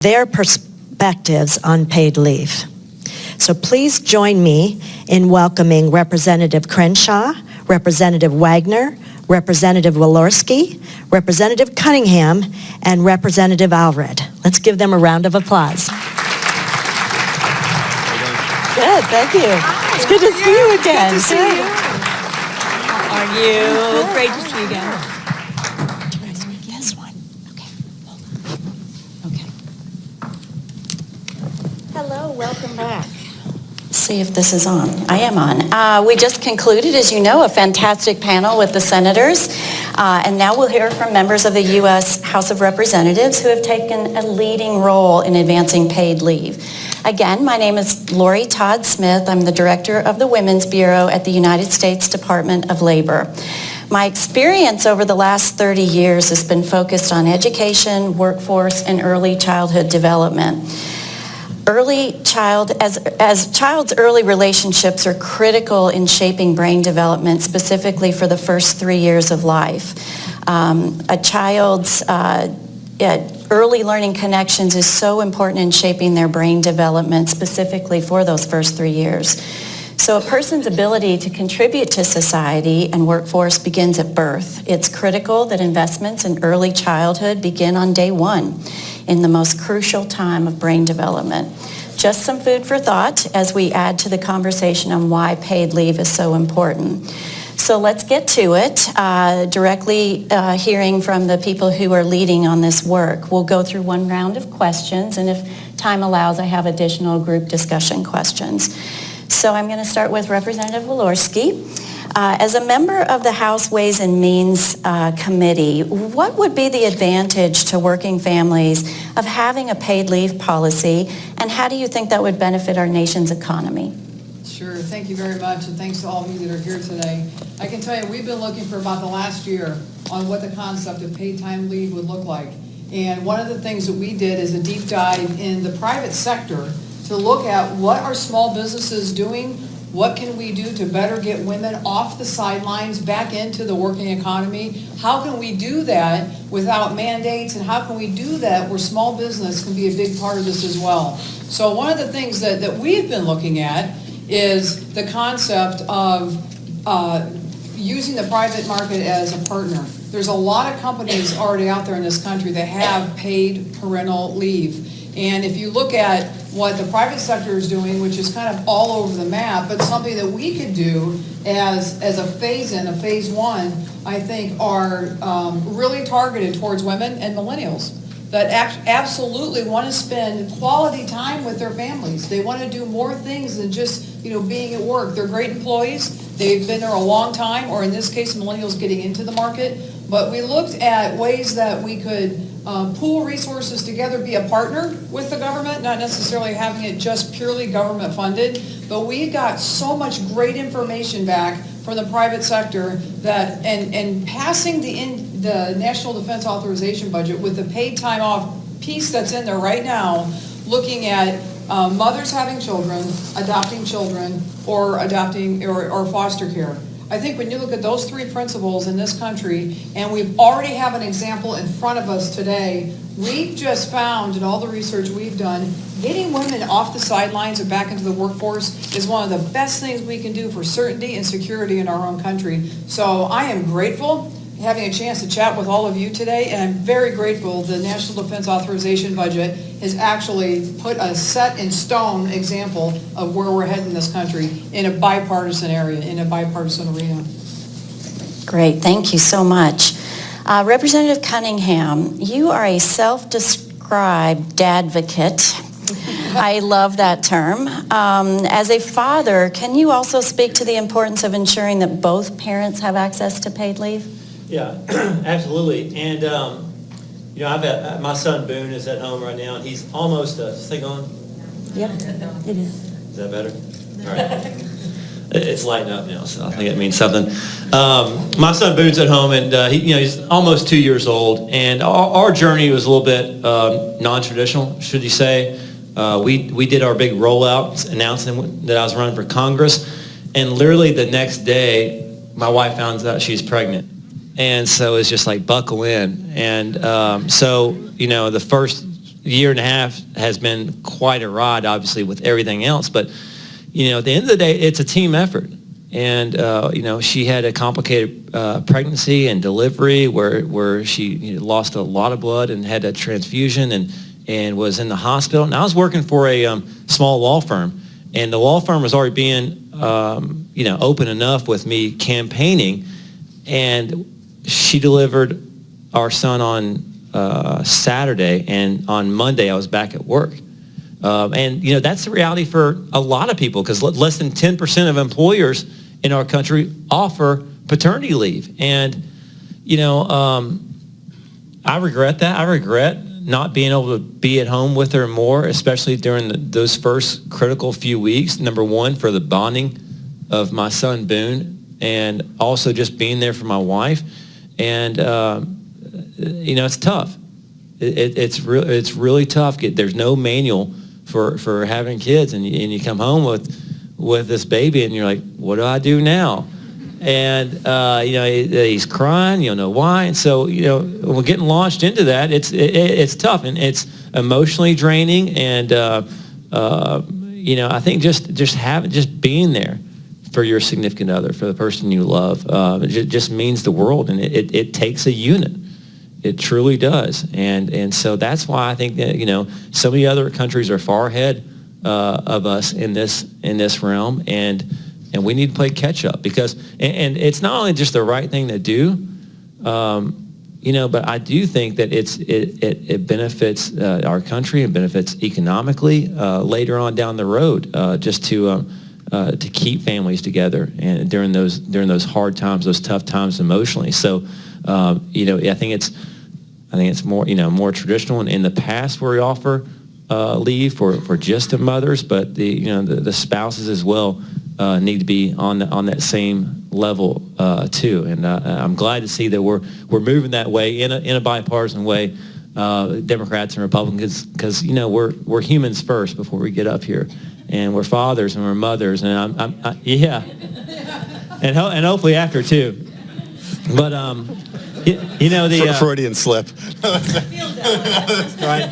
their perspectives on paid leave. So please join me in welcoming Representative Crenshaw, Representative Wagner, Representative Walorski, Representative Cunningham, and Representative Allred. Let's give them a round of applause. Good, thank you. It's good to see you again. Good to see you. How are you? Great to see you again. This one. Okay. Hello, welcome back. See if this is on. I am on. We just concluded, as you know, a fantastic panel with the senators. And now we'll hear from members of the U.S. House of Representatives who have taken a leading role in advancing paid leave. Again, my name is Lori Todd Smith. I'm the director of the Women's Bureau at the United States Department of Labor. My experience over the last 30 years has been focused on education, workforce, and early childhood development. As child's early relationships are critical in shaping brain development, specifically for the first 3 years of life. A child's early learning connections is so important in shaping their brain development, specifically for those first 3 years. So a person's ability to contribute to society and workforce begins at birth. It's critical that investments in early childhood begin on day one, in the most crucial time of brain development. Just some food for thought as we add to the conversation on why paid leave is so important. So let's get to it, directly hearing from the people who are leading on this work. We'll go through one round of questions, and if time allows, I have additional group discussion questions. So I'm going to start with Representative Walorski. As a member of the House Ways and Means Committee, what would be the advantage to working families of having a paid leave policy, and how do you think that would benefit our nation's economy? Sure, thank you very much, and thanks to all of you that are here today. I can tell you we've been looking for about the last year on what the concept of paid time leave would look like. And one of the things that we did is a deep dive in the private sector to look at what are small businesses doing, what can we do to better get women off the sidelines back into the working economy? How can we do that without mandates, and how can we do that where small business can be a big part of this as well? So one of the things that we've been looking at is the concept of using the private market as a partner. There's a lot of companies already out there in this country that have paid parental leave. And if you look at what the private sector is doing, which is kind of all over the map, but something that we could do as a phase-in, a phase one, I think are really targeted towards women and millennials that absolutely want to spend quality time with their families. They want to do more things than just being at work. They're great employees. They've been there a long time, or in this case, millennials getting into the market. But we looked at ways that we could pool resources together, be a partner with the government, not necessarily having it just purely government funded. But we got so much great information back from the private sector that, and passing the National Defense Authorization budget with the paid time off piece that's in there right now, looking at mothers having children, adopting children, or adopting or foster care. I think when you look at those three principles in this country, and we already have an example in front of us today, we've just found in all the research we've done, getting women off the sidelines and back into the workforce is one of the best things we can do for certainty and security in our own country. So I am grateful having a chance to chat with all of you today, and I'm very grateful the National Defense Authorization budget has actually put a set in stone example of where we're heading in this country in a bipartisan area, in a bipartisan arena. Great, thank you so much. Representative Cunningham, you are a self-described dadvocate. I love that term. As a father, can you also speak to the importance of ensuring that both parents have access to paid leave? Yeah, absolutely. And, my son Boone is at home right now, and he's almost, is this thing on? Yeah, it is. Is that better? All right. It's lighting up now, so I think it means something. My son Boone's at home, and he's almost 2 years old, and our journey was a little bit non-traditional, should you say. We did our big rollout announcing that I was running for Congress, and literally the next day, my wife found out she's pregnant. And so it's just like buckle in. And so, the first year and a half has been quite a ride, obviously, with everything else. But, at the end of the day, it's a team effort. And, she had a complicated pregnancy and delivery where she lost a lot of blood and had a transfusion and was in the hospital. And I was working for a small law firm. And the law firm was already being, open enough with me campaigning. And she delivered our son on Saturday, and on Monday I was back at work. And that's the reality for a lot of people, because less than 10% of employers in our country offer paternity leave. And, I regret that. I regret not being able to be at home with her more, especially during those first critical few weeks. Number one, for the bonding of my son Boone, and also just being there for my wife. And, it's tough. It's really tough. There's no manual for having kids, and you come home with this baby, and you're like, what do I do now? And he's crying, you don't know why. And so we're getting launched into that. It's tough, and it's emotionally draining. And I think just being there for your significant other, for the person you love, it just means the world, and it takes a unit. It truly does. And so that's why I think that, so many other countries are far ahead of us in this realm, and we need to play catch up, because, and it's not only just the right thing to do, but I do think that it benefits our country, and benefits economically later on down the road, just to keep families together and during those hard times, those tough times emotionally. So, I think it's more, more traditional in the past, where we offer leave for just the mothers, but the spouses as well need to be on that same level too. And I'm glad to see that we're moving that way in a bipartisan way, Democrats and Republicans, because we're humans first before we get up here, and we're fathers and we're mothers, and yeah, and hopefully after too. But the Freudian slip. right.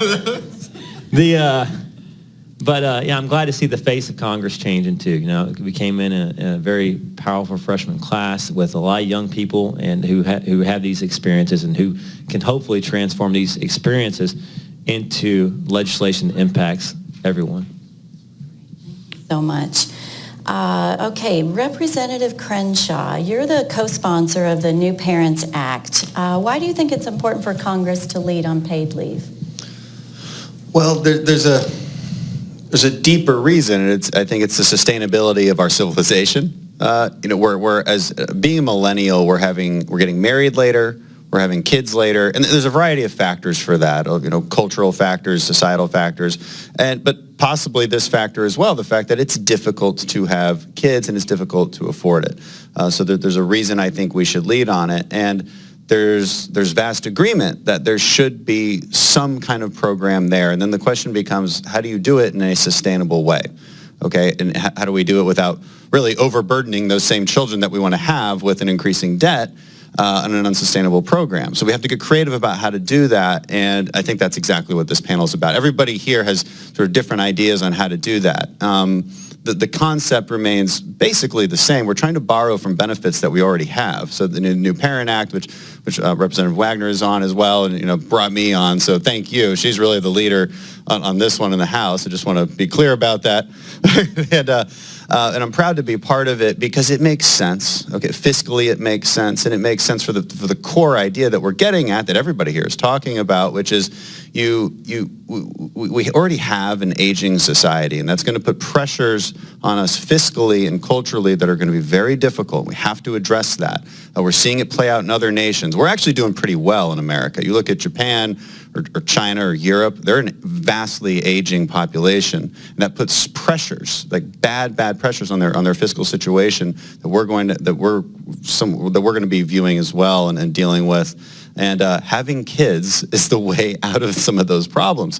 I'm glad to see the face of Congress changing too. We came in a very powerful freshman class with a lot of young people, and who have these experiences, and who can hopefully transform these experiences into legislation that impacts everyone. So much. Okay, Representative Crenshaw, you're the co-sponsor of the New Parents Act. Why do you think it's important for Congress to lead on paid leave? Well, there's a deeper reason, and I think it's the sustainability of our civilization. We're as being a millennial, we're getting married later, we're having kids later, and there's a variety of factors for that. Cultural factors, societal factors, but possibly this factor as well, the fact that it's difficult to have kids and it's difficult to afford it. So there's a reason I think we should lead on it, and there's vast agreement that there should be some kind of program there. And then the question becomes, how do you do it in a sustainable way? Okay, and how do we do it without really overburdening those same children that we want to have with an increasing debt on an unsustainable program? So we have to get creative about how to do that, and I think that's exactly what this panel is about. Everybody here has sort of different ideas on how to do that. The concept remains basically the same. We're trying to borrow from benefits that we already have. So the New Parent Act, which Representative Wagner is on as well, and brought me on. So thank you. She's really the leader on this one in the House. I just want to be clear about that. And I'm proud to be part of it because it makes sense. Okay, fiscally it makes sense, and it makes sense for the core idea that we're getting at, that everybody here is talking about, which is we already have an aging society, and that's going to put pressures on us fiscally and culturally that are going to be very difficult. We have to address that. We're seeing it play out in other nations. We're actually doing pretty well in America. You look at Japan or China or Europe, they're a vastly aging population, and that puts pressures, like bad pressures on their fiscal situation that we're going to be viewing as well and dealing with. And having kids is the way out of some of those problems.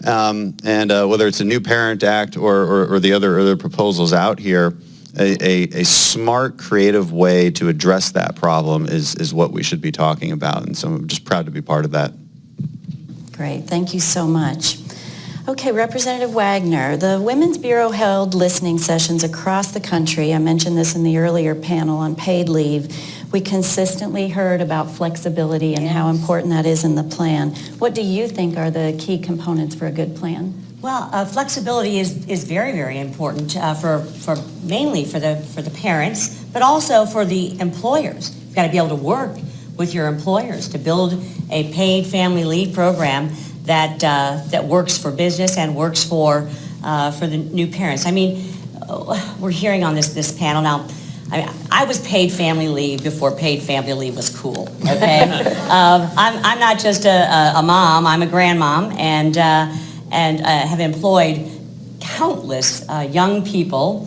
Whether it's a New Parent Act or the other proposals out here, a smart, creative way to address that problem is what we should be talking about. And so I'm just proud to be part of that. Great, thank you so much. Okay, Representative Wagner, the Women's Bureau held listening sessions across the country. I mentioned this in the earlier panel on paid leave. We consistently heard about flexibility and how important that is in the plan. What do you think are the key components for a good plan? Well, flexibility is very, very important for mainly for the parents, but also for the employers. You've got to be able to work with your employers to build a paid family leave program that works for business and works for the new parents. I mean, we're hearing on this panel now. I was paid family leave before paid family leave was cool. Okay, I'm not just a mom. I'm a grandmom, and have employed countless young people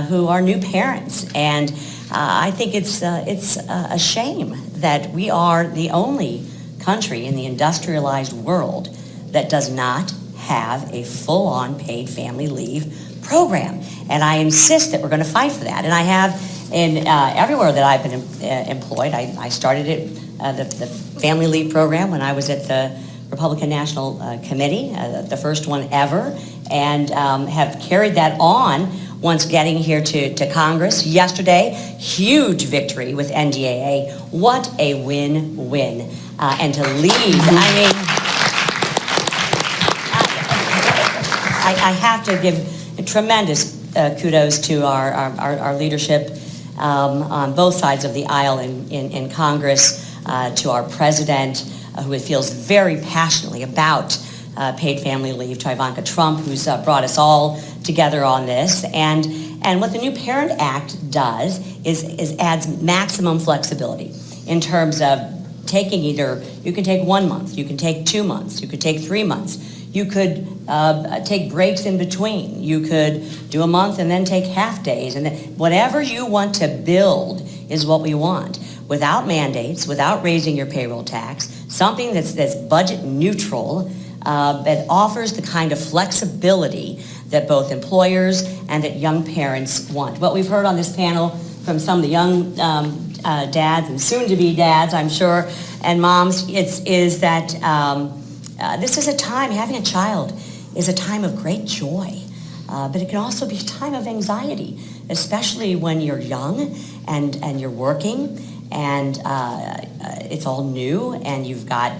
who are new parents. And I think it's a shame that we are the only country in the industrialized world that does not have a full-on paid family leave program. And I insist that we're going to fight for that. And I have in everywhere that I've been employed. I started the family leave program when I was at the Republican National Committee, the first one ever, and have carried that on once getting here to Congress. Yesterday, huge victory with NDAA. What a win-win. And to lead, I mean, I have to give tremendous kudos to our leadership on both sides of the aisle in Congress, to our president, who feels very passionately about paid family leave, to Ivanka Trump, who's brought us all together on this. And what the New Parent Act does is adds maximum flexibility in terms of taking you can take 1 month, you can take 2 months, you could take 3 months. You could take breaks in between. You could do a month and then take half days. And then whatever you want to build is what we want, without mandates, without raising your payroll tax, something that's budget neutral, that offers the kind of flexibility that both employers and that young parents want. What we've heard on this panel from some of the young dads and soon-to-be dads, I'm sure, and moms, is that this is a time, having a child is a time of great joy, but it can also be a time of anxiety, especially when you're young and you're working and it's all new and you've got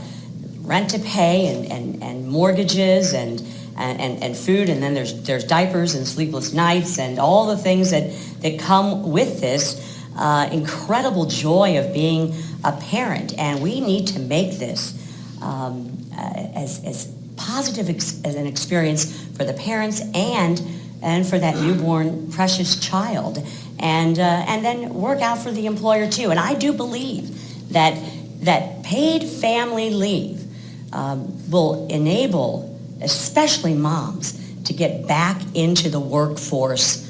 rent to pay and mortgages and food, and then there's diapers and sleepless nights and all the things that come with this incredible joy of being a parent. And we need to make this as positive as an experience for the parents and for that newborn precious child, and then work out for the employer too. And I do believe that paid family leave will enable especially moms to get back into the workforce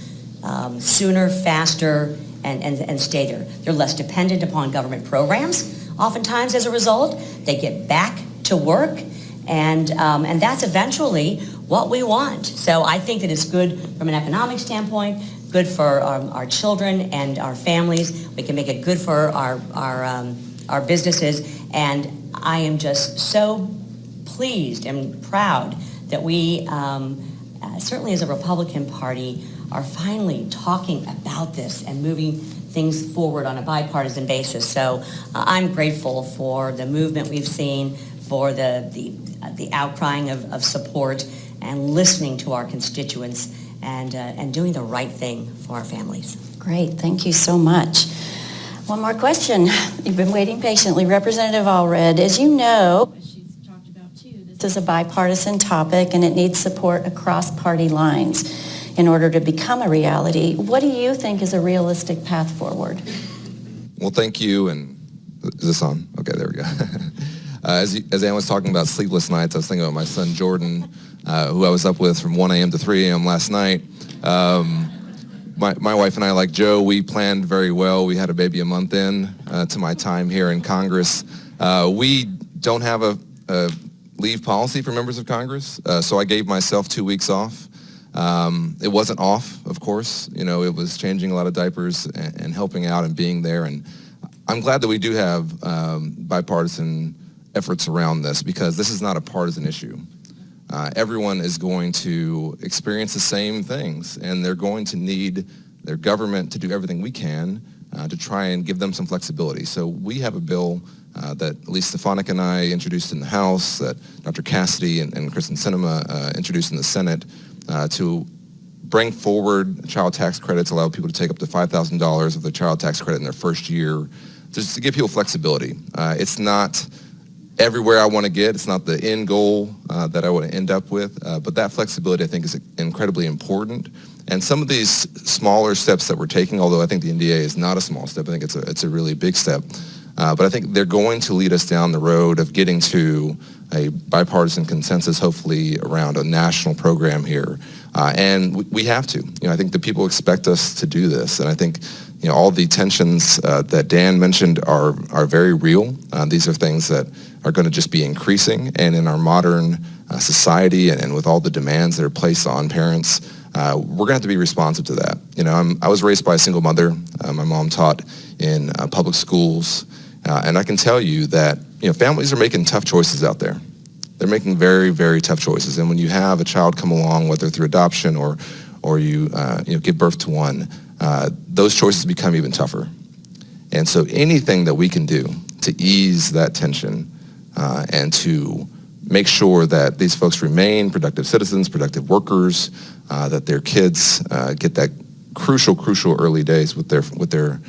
sooner, faster, and stay there. They're less dependent upon government programs. Oftentimes, as a result, they get back to work, and that's eventually what we want. So I think that it's good from an economic standpoint, good for our children and our families. We can make it good for our businesses, and I am just so pleased and proud that we, certainly as a Republican Party, are finally talking about this and moving things forward on a bipartisan basis. So I'm grateful for the movement we've seen, for the outcrying of support, and listening to our constituents and doing the right thing for our families. Great, thank you so much. One more question. You've been waiting patiently. Representative Allred, as you know, as she's talked about too, this is a bipartisan topic and it needs support across party lines in order to become a reality. What do you think is a realistic path forward? Well, thank you. And is this on? Okay, there we go. As Ann was talking about sleepless nights, I was thinking about my son Jordan, who I was up with from 1 a.m. to 3 a.m. last night. My wife and I, like Joe, we planned very well. We had a baby a month in to my time here in Congress. We don't have a leave policy for members of Congress, so I gave myself 2 weeks off. It wasn't off, of course. You know, it was changing a lot of diapers and helping out and being there. And I'm glad that we do have bipartisan efforts around this because this is not a partisan issue. Everyone is going to experience the same things, and they're going to need their government to do everything we can to try and give them some flexibility. So we have a bill that Elise Stefanik and I introduced in the House, that Dr. Cassidy and Kristen Sinema introduced in the Senate to bring forward child tax credits, allow people to take up to $5,000 of their child tax credit in their first year, just to give people flexibility. It's not everywhere I want to get. It's not the end goal that I want to end up with, but that flexibility I think is incredibly important. And some of these smaller steps that we're taking, although I think the NDA is not a small step, I think it's a really big step. But I think they're going to lead us down the road of getting to a bipartisan consensus, hopefully around a national program here. And we have to. I think the people expect us to do this. And I think all the tensions that Dan mentioned are very real. These are things that are going to just be increasing. And in our modern society and with all the demands that are placed on parents, we're going to have to be responsive to that. I was raised by a single mother. My mom taught in public schools. And I can tell you that families are making tough choices out there. They're making very, very tough choices. And when you have a child come along, whether through adoption or you give birth to one, those choices become even tougher. And so anything that we can do to ease that tension and to make sure that these folks remain productive citizens, productive workers, that their kids get that crucial early days with their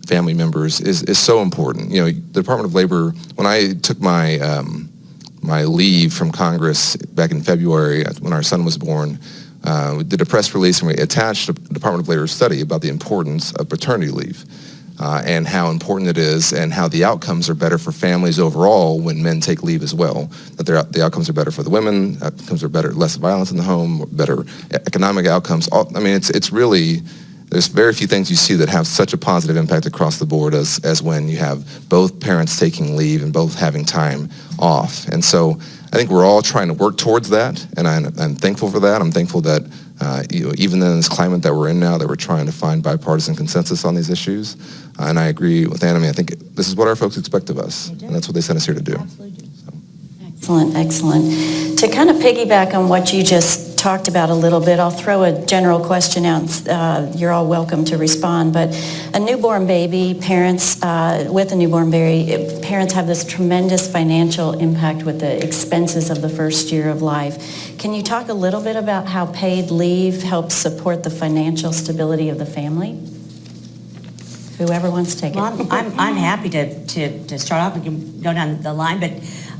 family members is so important. The Department of Labor, when I took my leave from Congress back in February when our son was born, we did a press release and we attached a Department of Labor study about the importance of paternity leave and how important it is and how the outcomes are better for families overall when men take leave as well. That the outcomes are better for the women, outcomes are better, less violence in the home, better economic outcomes. It's really, there's very few things you see that have such a positive impact across the board as when you have both parents taking leave and both having time off. And so I think we're all trying to work towards that, and I'm thankful for that. I'm thankful that even in this climate that we're in now, that we're trying to find bipartisan consensus on these issues. And I agree with Anna. I think this is what our folks expect of us, and that's what they sent us here to do. Absolutely. Excellent. To kind of piggyback on what you just talked about a little bit, I'll throw a general question out. You're all welcome to respond. But a newborn baby, parents with a newborn baby, parents have this tremendous financial impact with the expenses of the first year of life. Can you talk a little bit about how paid leave helps support the financial stability of the family? Whoever wants to take it. Well, I'm happy to start off. We can go down the line, but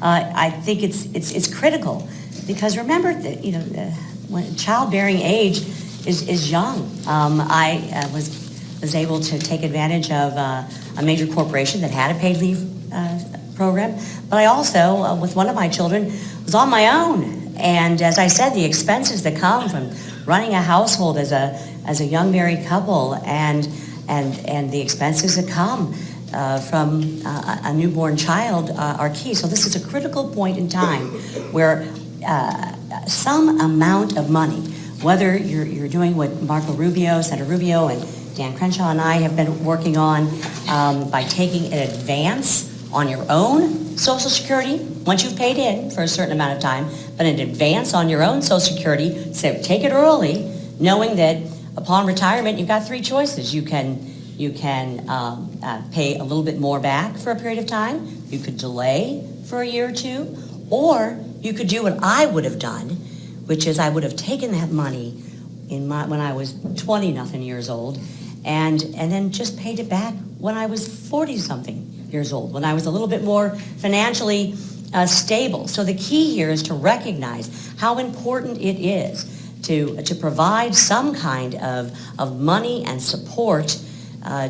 I think it's critical because remember that when childbearing age is young. I was able to take advantage of a major corporation that had a paid leave program, but I also, with one of my children, was on my own. And as I said, the expenses that come from running a household as a young married couple and the expenses that come from a newborn child are key. So this is a critical point in time where some amount of money, whether you're doing what Marco Rubio, Senator Rubio, and Dan Crenshaw and I have been working on by taking an advance on your own Social Security, once you've paid in for a certain amount of time, but an advance on your own Social Security, so take it early, knowing that upon retirement, you've got three choices. You can pay a little bit more back for a period of time. You could delay for a year or two, or you could do what I would have done, which is I would have taken that money when I was 20-nothing years old, and then just paid it back when I was 40-something years old, when I was a little bit more financially stable. So the key here is to recognize how important it is to provide some kind of money and support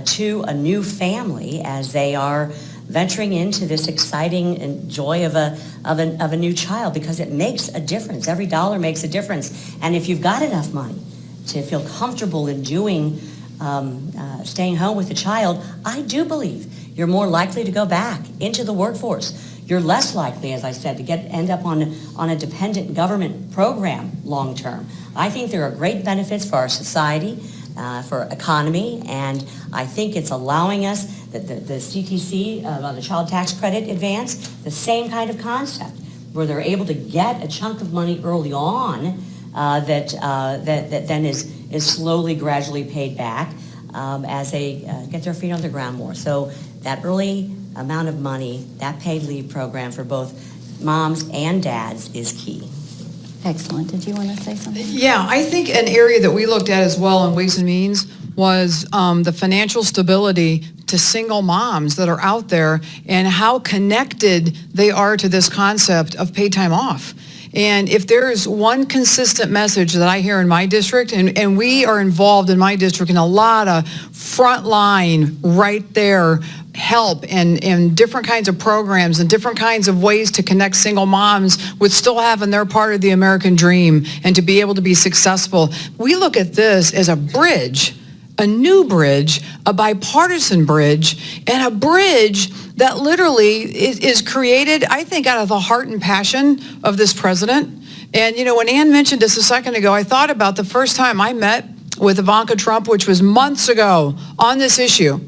to a new family as they are venturing into this exciting joy of a new child, because it makes a difference. Every dollar makes a difference. And if you've got enough money to feel comfortable in doing staying home with the child, I do believe you're more likely to go back into the workforce. You're less likely, as I said, to end up on a dependent government program long term. I think there are great benefits for our society, for economy, and I think it's allowing us the CTC, on the child tax credit advance, the same kind of concept, where they're able to get a chunk of money early on that then is slowly, gradually paid back as they get their feet on the ground more. So that early amount of money, that paid leave program for both moms and dads is key. Excellent. Did you want to say something? Yeah, I think an area that we looked at as well in Ways and Means was the financial stability to single moms that are out there and how connected they are to this concept of paid time off. And if there is one consistent message that I hear in my district, and we are involved in my district in a lot of frontline, right there, help and different kinds of programs and different kinds of ways to connect single moms with still having their part of the American dream and to be able to be successful. We look at this as a bridge, a new bridge, a bipartisan bridge, and a bridge that literally is created, I think, out of the heart and passion of this president. And, you know, when Ann mentioned this a second ago, I thought about the first time I met with Ivanka Trump, which was months ago, on this issue.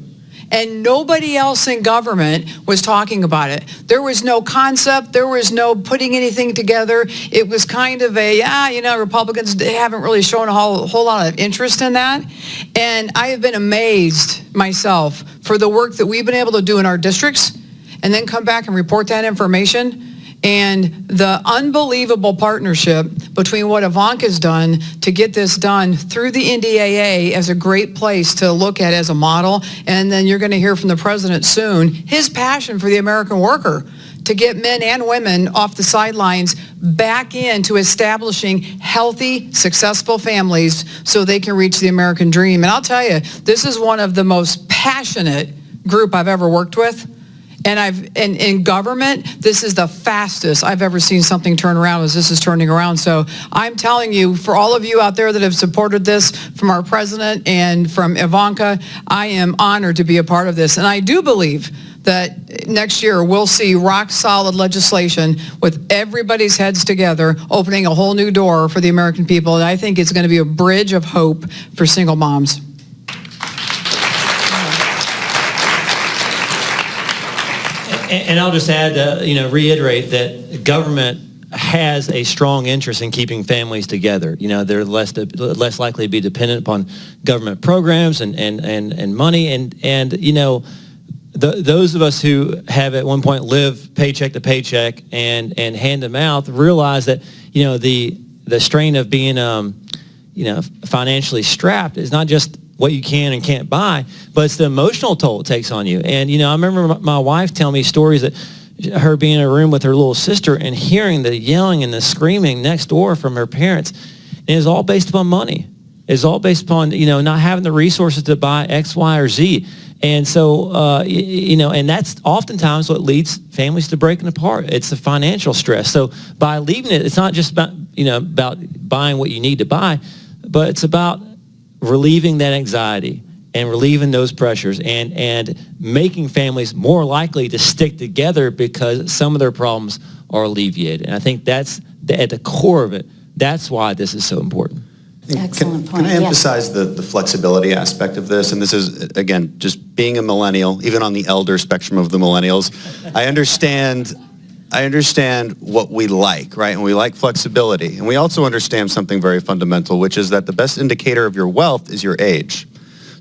And nobody else in government was talking about it. There was no concept. There was no putting anything together. It was kind of a, Republicans haven't really shown a whole lot of interest in that. And I have been amazed myself for the work that we've been able to do in our districts and then come back and report that information. And the unbelievable partnership between what Ivanka's done to get this done through the NDAA as a great place to look at as a model. And then you're going to hear from the president soon, his passion for the American worker to get men and women off the sidelines back into establishing healthy, successful families so they can reach the American dream. And I'll tell you, this is one of the most passionate group I've ever worked with. And in government, this is the fastest I've ever seen something turn around as this is turning around. So I'm telling you, for all of you out there that have supported this from our president and from Ivanka, I am honored to be a part of this. And I do believe that next year we'll see rock solid legislation with everybody's heads together, opening a whole new door for the American people. And I think it's going to be a bridge of hope for single moms. And I'll just add, reiterate that government has a strong interest in keeping families together. They're less likely to be dependent upon government programs and money. And those of us who have at one point lived paycheck to paycheck and hand to mouth realize that, the strain of being, financially strapped is not just what you can and can't buy, but it's the emotional toll it takes on you. And, I remember my wife telling me stories that her being in a room with her little sister and hearing the yelling and the screaming next door from her parents. And it's all based upon money. It's all based upon, not having the resources to buy X, Y, or Z. And so, and that's oftentimes what leads families to breaking apart. It's the financial stress. So by leaving it, it's not just about, about buying what you need to buy, but it's about relieving that anxiety and relieving those pressures and making families more likely to stick together because some of their problems are alleviated. And I think that's at the core of it. That's why this is so important. Excellent point. Can I emphasize the flexibility aspect of this? And this is, again, just being a millennial, even on the elder spectrum of the millennials. I understand what we like, right? And we like flexibility. And we also understand something very fundamental, which is that the best indicator of your wealth is your age.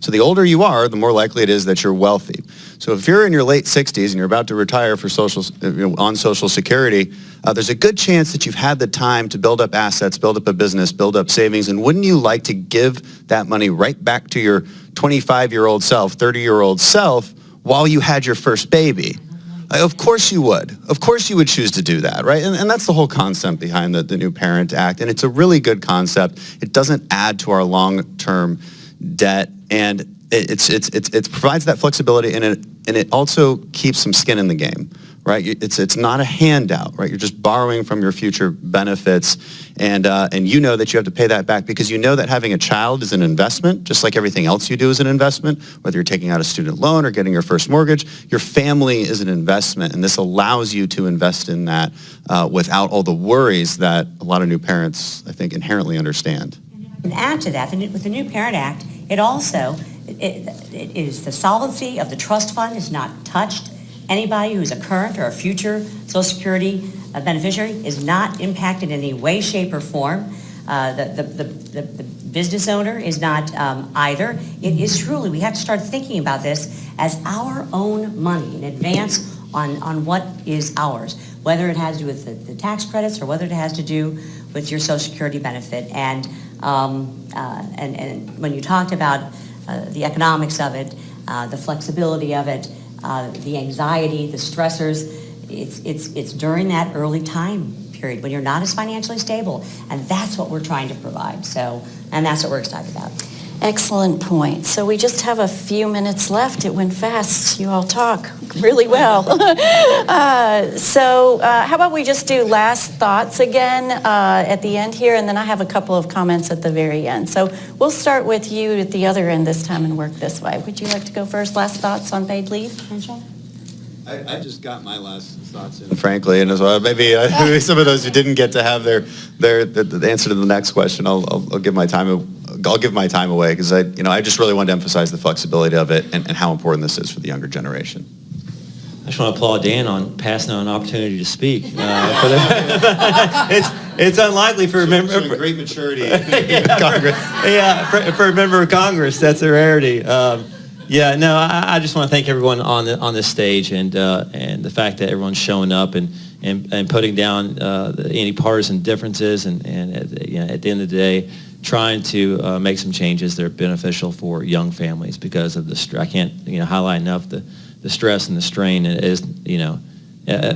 So the older you are, the more likely it is that you're wealthy. So if you're in your late 60s and you're about to retire for on Social Security, there's a good chance that you've had the time to build up assets, build up a business, build up savings. And wouldn't you like to give that money right back to your 25-year-old self, 30-year-old self while you had your first baby? Of course you would. Of course you would choose to do that, right? And that's the whole concept behind the new Parent Act. And it's a really good concept. It doesn't add to our long-term debt, and it provides that flexibility, and it also keeps some skin in the game, right? It's not a handout, right? You're just borrowing from your future benefits, and you know that you have to pay that back because you know that having a child is an investment, just like everything else you do is an investment, whether you're taking out a student loan or getting your first mortgage. Your family is an investment, and this allows you to invest in that without all the worries that a lot of new parents, I think, inherently understand. And add to that, with the new Parent Act, it also it is the solvency of the trust fund is not touched. Anybody who's a current or a future Social Security beneficiary is not impacted in any way, shape, or form. The business owner is not either. It is truly, we have to start thinking about this as our own money in advance on what is ours, whether it has to do with the tax credits or whether it has to do with your Social Security benefit. And when you talked about the economics of it, the flexibility of it, the anxiety, the stressors, it's during that early time period when you're not as financially stable, and that's what we're trying to provide. So, and that's what we're excited about. Excellent point. So we just have a few minutes left. It went fast. You all talk really well. How about we just do last thoughts again at the end here, and then I have a couple of comments at the very end. So we'll start with you at the other end this time and work this way. Would you like to go first? Last thoughts on paid leave, Parental? I just got my last thoughts in, frankly, and as well, maybe some of those who didn't get to have the answer to the next question, I'll give my time. I'll give my time away because I just really wanted to emphasize the flexibility of it and how important this is for the younger generation. I just want to applaud Dan on passing on an opportunity to speak. It's unlikely for a member Showing great maturity in Congress. Yeah, for a member of Congress, that's a rarity. I just want to thank everyone on this stage and the fact that everyone's showing up and putting down any partisan differences and at the end of the day, trying to make some changes that are beneficial for young families because of the I can't highlight enough the stress and the strain it is.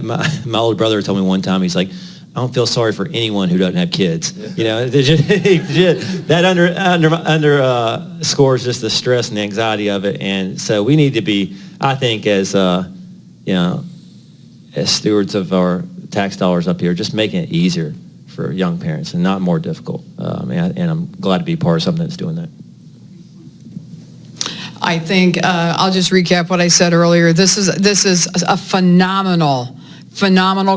My older brother told me one time, he's like, I don't feel sorry for anyone who doesn't have kids. That scores just the stress and the anxiety of it. And so we need to be, I think, as stewards of our tax dollars up here, just making it easier for young parents and not more difficult. And I'm glad to be part of something that's doing that. I think I'll just recap what I said earlier. This is a phenomenal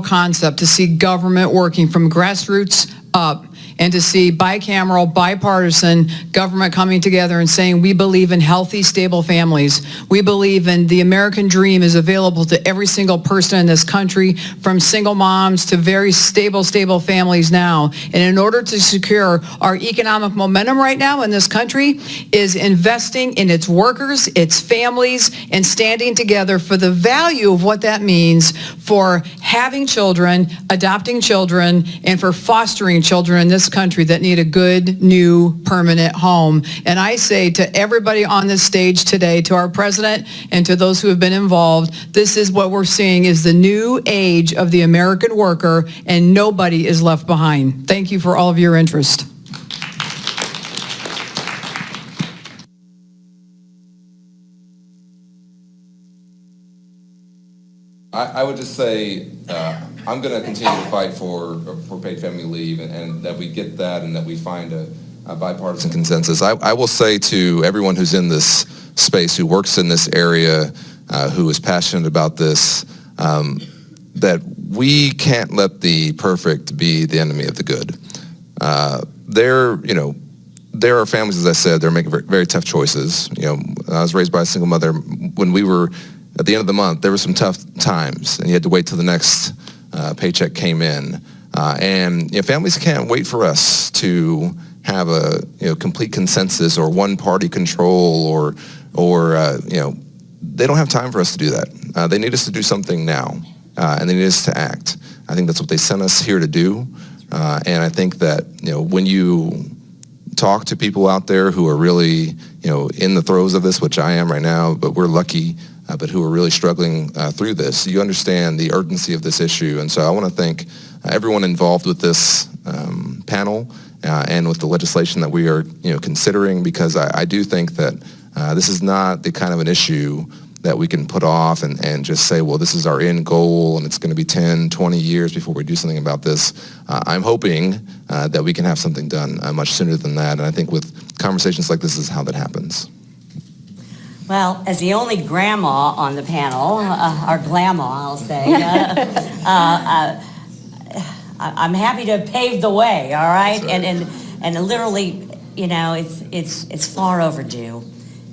concept to see government working from grassroots up and to see bicameral, bipartisan government coming together and saying we believe in healthy, stable families. We believe in the American dream is available to every single person in this country, from single moms to very stable families now. And in order to secure our economic momentum right now in this country is investing in its workers, its families, and standing together for the value of what that means for having children, adopting children, and for fostering children in this country that need a good, new, permanent home. And I say to everybody on this stage today, to our president and to those who have been involved, this is what we're seeing is the new age of the American worker, and nobody is left behind. Thank you for all of your interest. I would just say I'm going to continue to fight for paid family leave and that we get that and that we find a bipartisan consensus. I will say to everyone who's in this space, who works in this area, who is passionate about this, that we can't let the perfect be the enemy of the good. There are families, as I said, they're making very, very tough choices. I was raised by a single mother. When we were at the end of the month, there were some tough times, and you had to wait till the next paycheck came in. And families can't wait for us to have a complete consensus or one-party control, or they don't have time for us to do that. They need us to do something now, and they need us to act. I think that's what they sent us here to do. And I think that when you talk to people out there who are really in the throes of this, which I am right now, but we're lucky. But who are really struggling through this. You understand the urgency of this issue. And so I want to thank everyone involved with this panel and with the legislation that we are considering, because I do think that this is not the kind of an issue that we can put off and just say, well, this is our end goal and it's going to be 10, 20 years before we do something about this. I'm hoping that we can have something done much sooner than that. And I think with conversations like this is how that happens. Well, as the only grandma on the panel, or glamma, I'll say, I'm happy to pave the way, all right? And literally, it's far overdue.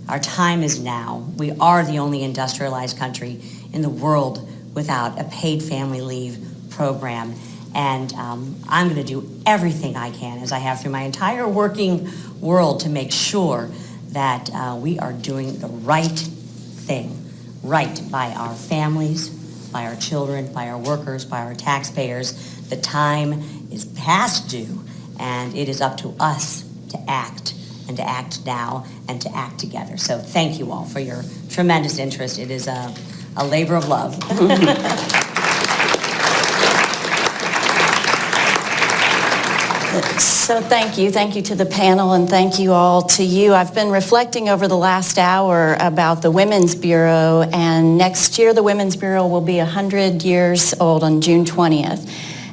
Our time is now. We are the only industrialized country in the world without a paid family leave program. And I'm going to do everything I can, as I have through my entire working world, to make sure that we are doing the right thing, right by our families, by our children, by our workers, by our taxpayers. The time is past due, and it is up to us to act, and to act now, and to act together. So thank you all for your tremendous interest. It is a labor of love. So thank you. Thank you to the panel, and thank you all to you. I've been reflecting over the last hour about the Women's Bureau, and next year the Women's Bureau will be 100 years old on June 20th.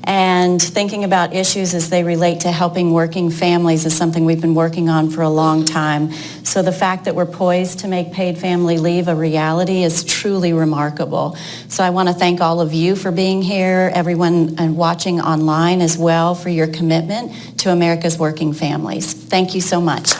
And thinking about issues as they relate to helping working families is something we've been working on for a long time. So the fact that we're poised to make paid family leave a reality is truly remarkable. So I want to thank all of you for being here, everyone watching online as well, for your commitment to America's working families. Thank you so much.